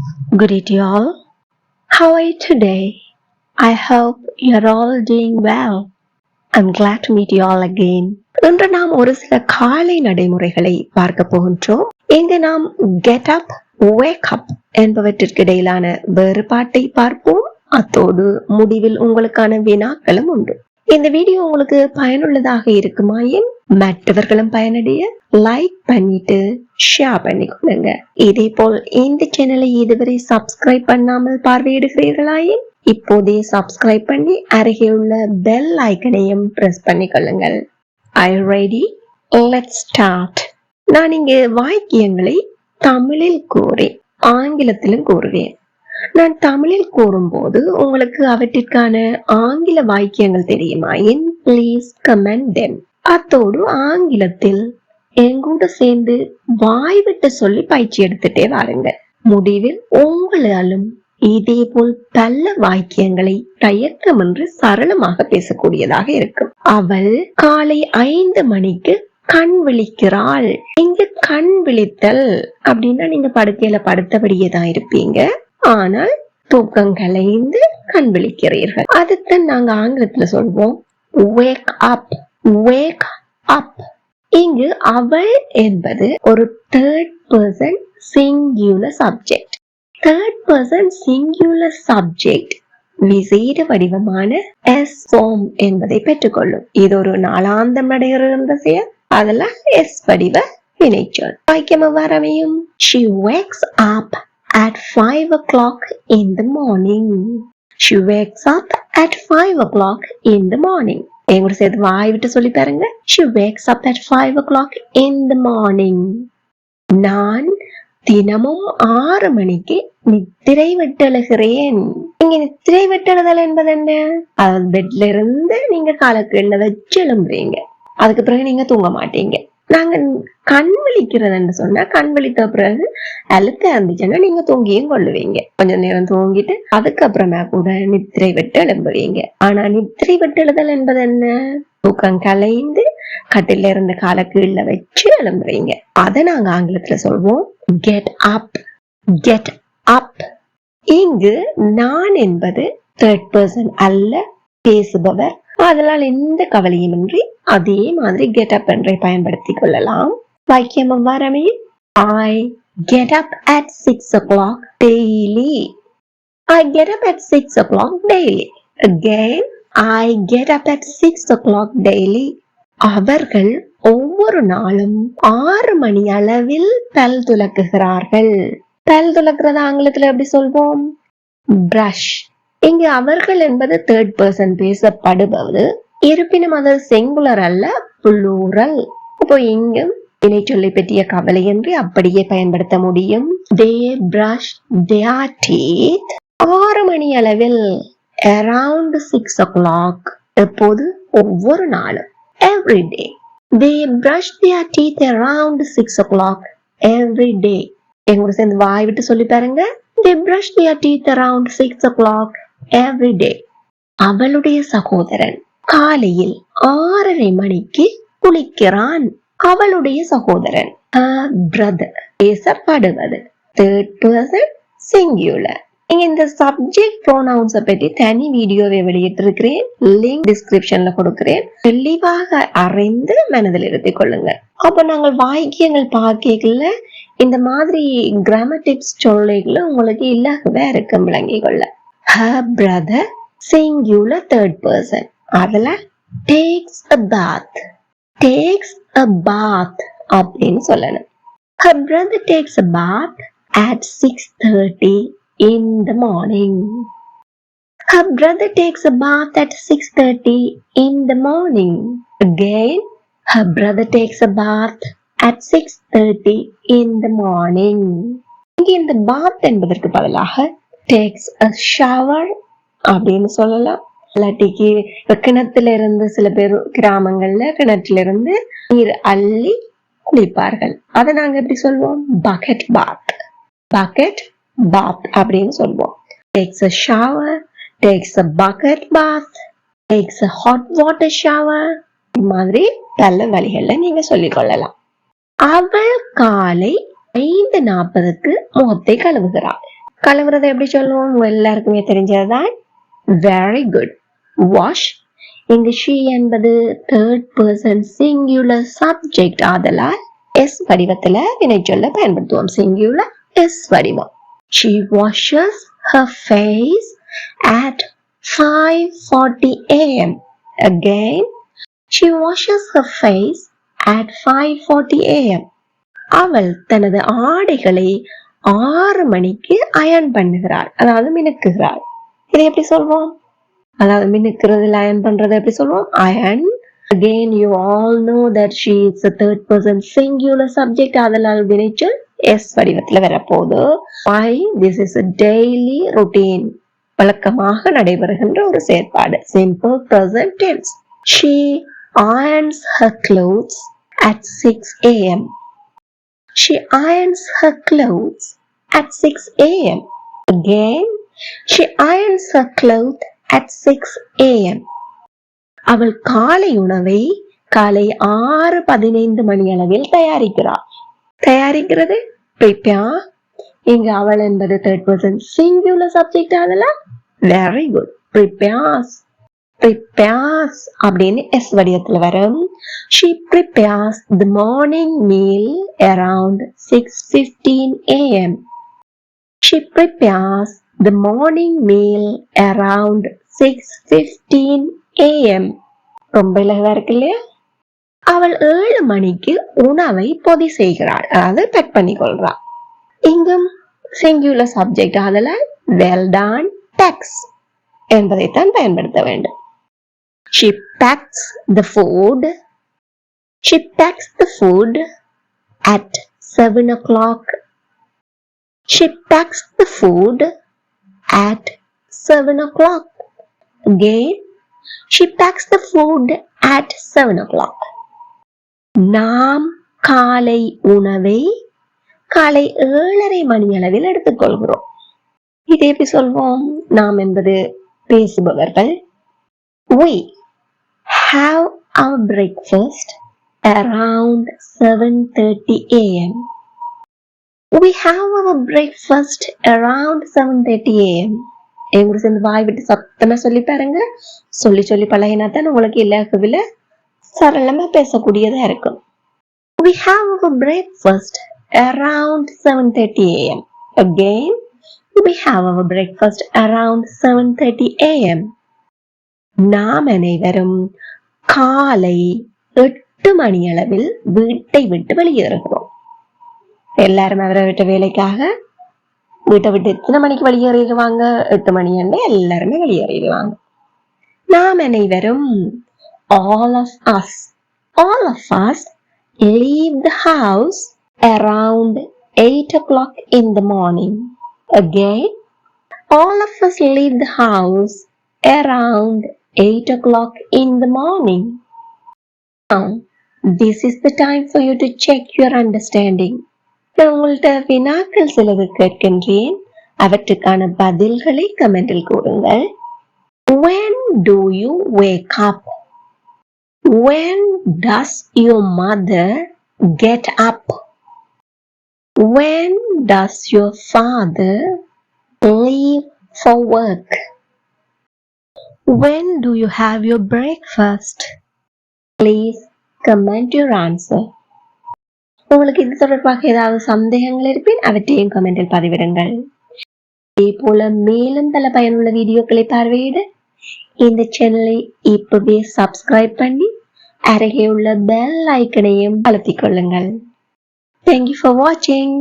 Good day to you all. How are you today? I hope you're all doing well. I'm glad to meet you all again. இன்று நாம் ஒரு சில காலை நடைமுறைகளை பார்க்க போகின்றோம். இங்கு நாம் get up, wake up என்பவற்றிற்கு இடையிலான வேறுபாட்டை பார்ப்போம். அத்தோடு முடிவில் உங்களுக்கான வினாக்களும் உண்டு. இந்த வீடியோ உங்களுக்கு பயனுள்ளதாக இருக்குமாயின் மற்றவர்களும் பயனடைய லைக் பண்ணிட்டு ஷேர் பண்ணிக்கொள்ளுங்க. இதே போல் இந்த சேனலை இதுவரை சப்ஸ்கிரைப் பண்ணாமல் பார்வையிடுகிறீர்களாயின் இப்போதே சப்ஸ்கிரைப் பண்ணி அருகே உள்ள பெல் ஐக்கனையும் பிரஸ் பண்ணிக்கொள்ளுங்கள். Are you ready? Let's start. நான் இங்கு வாக்கியங்களை தமிழில் கூறேன், ஆங்கிலத்திலும் கூறுவேன். நான் தமிழில் கூறும்போது உங்களுக்கு அவற்றிற்கான ஆங்கில வாக்கியங்கள் தெரியுமாயின் ப்ளீஸ் கமெண்ட் தெம். அத்தோடு ஆங்கிலத்தில் எங்கூட சேர்ந்து வாய்விட்டு சொல்லி பயிற்சி எடுத்துட்டே வாருங்க. முடிவில் உங்களாலும் இதே போல் பல வாக்கியங்களை தயக்கமின்றி சரளமாக பேசக்கூடியதாக இருக்கும். அவள் காலை 5 மணிக்கு கண் விழிக்கிறாள். இங்க கண் விழித்தல் அப்படின்னா நீங்க படுக்கையில படுத்தபடியே தான் இருப்பீங்க, ஆனால் தூக்கம் கலைந்து கண் விழிக்கிறீர்கள். அதுதான் நாங்க ஆங்கிலத்துல சொல்வோம் wake up, wake up. இங்கு அவள் என்பது ஒரு third person singular subject. third person singular subject விசேட வடிவமான s form என்பதை பெற்றுக்கொள்ளும். இது ஒரு நாளாந்தம் நடைபெறுகின்ற செயல், அதுல s வடிவ வினைச்சொல். வாக்கியம் எவ்வாறு அமையும்? She wakes up at 5 o'clock in the morning. She wakes up at 5 o'clock in the morning. எங்கூட சேர்த்து வாய் விட்டு சொல்லி பாருங்க. She wakes up at 5 o'clock in the morning. நான் தினமும் 6 மணிக்கு நித்திரை விட்டெழுகிறேன். இங்க நித்திரை விட்டெழுதல் என்பது என்ன? அதாவது பெட்ல இருந்து நீங்க காலக்கீழ வச்சு எழும்புறீங்க, அதுக்கு பிறகு நீங்க தூங்க மாட்டீங்க. நாங்க கண் விழிக்கிறதுன்னு சொன்னா கண் விழித்த பிறகு அழுத்த இருந்துச்சுன்னா நீங்க தூங்கியும் கொள்ளுவீங்க. கொஞ்ச நேரம் தூங்கிட்டு அதுக்கப்புறமா கூட நித்திரை விட்டு எழும்புவீங்க. ஆனா நித்திரை விட்டு எழுதல் என்பது என்ன? தூக்கம் கலைந்து கட்டில இருந்து கால கீழ வச்சு எழும்புறீங்க. அதை நாங்க ஆங்கிலத்துல சொல்வோம் get up, get up. இங்கு நான் என்பது third person அல்ல, பேசுபவர். அதனால் எந்த கவலையுமின்றி அதே மாதிரி get up என்றை பயன்படுத்திக் கொள்ளலாம். வாக்கியம் எவ்வாறு அமையும்? I get up at 6 o'clock daily. I get up at 6 o'clock daily. Again, I get up at 6 o'clock daily. அவர்கள் ஒவ்வொரு நாளும் 6 மணி அளவில் பல் துலக்குகிறார்கள். பல் துலக்குறது ஆங்கிலத்துல எப்படி சொல்வோம்? பிரஷ். இங்கு அவர்கள் என்பது third person பேசப்படுவது, இருப்பினும் அது சிங்குலர் அல்ல, புளூரல். இப்போ இங்கும் வினை சொல்லை பற்றிய கவலையின்றி அப்படியே பயன்படுத்த முடியும். They brush their teeth 6 மணி அளவில், around 6 o'clock. எப்போது? ஒவ்வொரு நாளும், every day. They brush their teeth around 6 o'clock every day. எங்கூட சேர்ந்து வாய் விட்டு சொல்லி பாருங்க. They brush their teeth around 6 o'clock every day. அவளுடைய சகோதரன் காலையில் 6:30 மணிக்கு குளிக்கிறான். அவளுடைய சகோதரன் her brother பேசப்படுவது third person singular. இந்த சப்ஜெக்ட் ப்ரோனவுன்ஸை பற்றி தனி வீடியோவை வெளியிட்டிருக்கிறேன், லிங்க் டிஸ்கிரிப்ஷன்ல கொடுக்கிறேன். தெளிவாக அறிந்து மனதில் இருத்திக் கொள்ளுங்க. அப்ப நாங்கள் வாக்கியங்கள் பார்க்கல இந்த மாதிரி கிராமர் டிப்ஸ் சொல்லைகளை உங்களுக்கு இல்லாகவே இருக்க விளங்கி கொள்ள. her brother singular third person, அதுல takes a bath, takes a bath அப்படின்னு சொல்லணும். her brother takes a bath at 6:30 in the morning. her brother takes a bath at 6:30 in the morning. Again, her brother takes a bath at 6:30 in the morning. இங்க இந்த bath என்பதற்கு பதிலாக takes a shower அப்படின்னு சொல்லலாம். இல்லாட்டிக்கு கிணத்துல இருந்து சில பேர் கிராமங்கள்ல கிணற்றுல இருந்து நீர் அள்ளி குளிப்பார்கள். அதை நாங்க எப்படி சொல்வோம்? பக்கெட் பாத், பக்கெட் பாத் அப்படின்னு சொல்வோம். takes a shower, takes a bucket bath, takes a hot water shower. இந்த மாதிரி பல வழிகள்ல நீங்க சொல்லிக் கொள்ளலாம். அவள் காலை 5:40க்கு முகத்தை கழுவுகிறாள். கழுவுறதை எப்படி சொல்லுவோம்? உங்க எல்லாருக்குமே தெரிஞ்சதுதான். Very good. வாஷ். இங்கு she என்பது தேர்ட் பர்சன் சிங்குலர் சப்ஜெக்ட் ஆதலால் எஸ் வடிவத்துல வினைச்சொல்ல பயன்படுத்துவோம். சிங்குலர் எஸ் வடிவம். She washes her face at 5:40 a.m. Again, she washes her face at 5:40 a.m. அவள் தனது ஆடைகளை 6 மணிக்கு அயன் பண்ணுகிறாள், அதாவது மினுக்குகிறாள். இதை எப்படி சொல்வோம்? அதாவது மினுக்குறதுல அயன் பண்றது எப்படி சொல்வோம்? Iron. Again, you all know that she is a third person singular subject. அதனால் வினைச்சொல் எஸ் வடிவத்துல வரப்போகுது. Why? This is a daily routine. வழக்கமாக நடைபெறுகின்ற ஒரு செயற்பாடு. Simple present tense. She irons her clothes at 6 a.m. She irons her clothes at 6 a.m. Again, she irons her clothes at 6 a.m. அவள் காலை உணவை காலை 6:15 மணி அளவில் தயாரிக்கிறாள். தயாரிக்கிறது prepare. இங்கு அவள் என்பது தேர்ட் பர்சன் சிங்குலர் சப்ஜெக்ட் ஆதலால் வெரி குட். prepares. prepares அப்படின்னு எஸ் வடிவத்தில் வரும். She prepares the morning meal around 6:15 a.m. She prepares the morning meal around 6:15 a.m. ரொம்ப இலகுவா இருக்கு இல்லையா? அவள் 7 மணிக்கு உணவை பொதி செய்கிறாள், அதாவது பேக் பண்ணி கொள்றாள். இங்கும் சிங்குலர் சப்ஜெக்ட் ஆதலால் well done, packs என்பதைத்தான் பயன்படுத்த வேண்டும். She packs the food. She packs the food at 7 o'clock. She packs the food at 7 o'clock. Again, she packs the food at 7 o'clock. நாம் காலை உணவை காலை 7:30 மணி அளவில் எடுத்துக்கொள்கிறோம். இதை எப்படி சொல்வோம்? நாம் என்பது பேசுபவர்கள். We have our breakfast around 7:30 a.m. We have our breakfast around 7:30 a.m. எங்க சேர்ந்து வாய் விட்டு சத்தமா சொல்லி பாருங்க. சொல்லி சொல்லி பழகினாத்தான் உங்களுக்கு இலகுவில சரளமா பேசக்கூடியதா இருக்கும். We have our breakfast around 7:30 a.m. Again, we have our breakfast around 7:30 a.m. நாம் அனைவரும் காலை 8 மணி அளவில் வீட்டை விட்டு வெளியேறுகிறோம். எல்லாரும் அவரை விட்ட வேலைக்காக வீட்டை விட்டு எத்தனை மணிக்கு வெளியேறிடுவாங்க? 8 மணி அன்று எல்லாருமே வெளியேறிடுவாங்க. நாம் அனைவரும் all of us leave the house around 8 o'clock in the morning. Again, all of us leave the house around 8 o'clock in the morning. Now, this is the time for you to check your understanding. நான் உங்கள்கிட்ட வினாக்கள் சிலது கேட்கின்றேன். அவற்றுக்கான பதில்களை கமெண்டில் கூறுங்கள். When do you wake up? When does your mother get up? When does your father leave for work? When do you have your breakfast? Please comment your answer. உங்களுக்கு இது தொடர்பாக ஏதாவது சந்தேகங்கள் இருப்பின் அவற்றையும் கமெண்டில் பதிவிடுங்கள். இதே போல மேலும் பல பயனுள்ள வீடியோக்களை பார்வையிட இந்த சேனலை இப்பவே சப்ஸ்கிரைப் பண்ணி அருகே உள்ள பெல் ஐக்கனையும் அழுத்திக் கொள்ளுங்கள். Thank you for watching.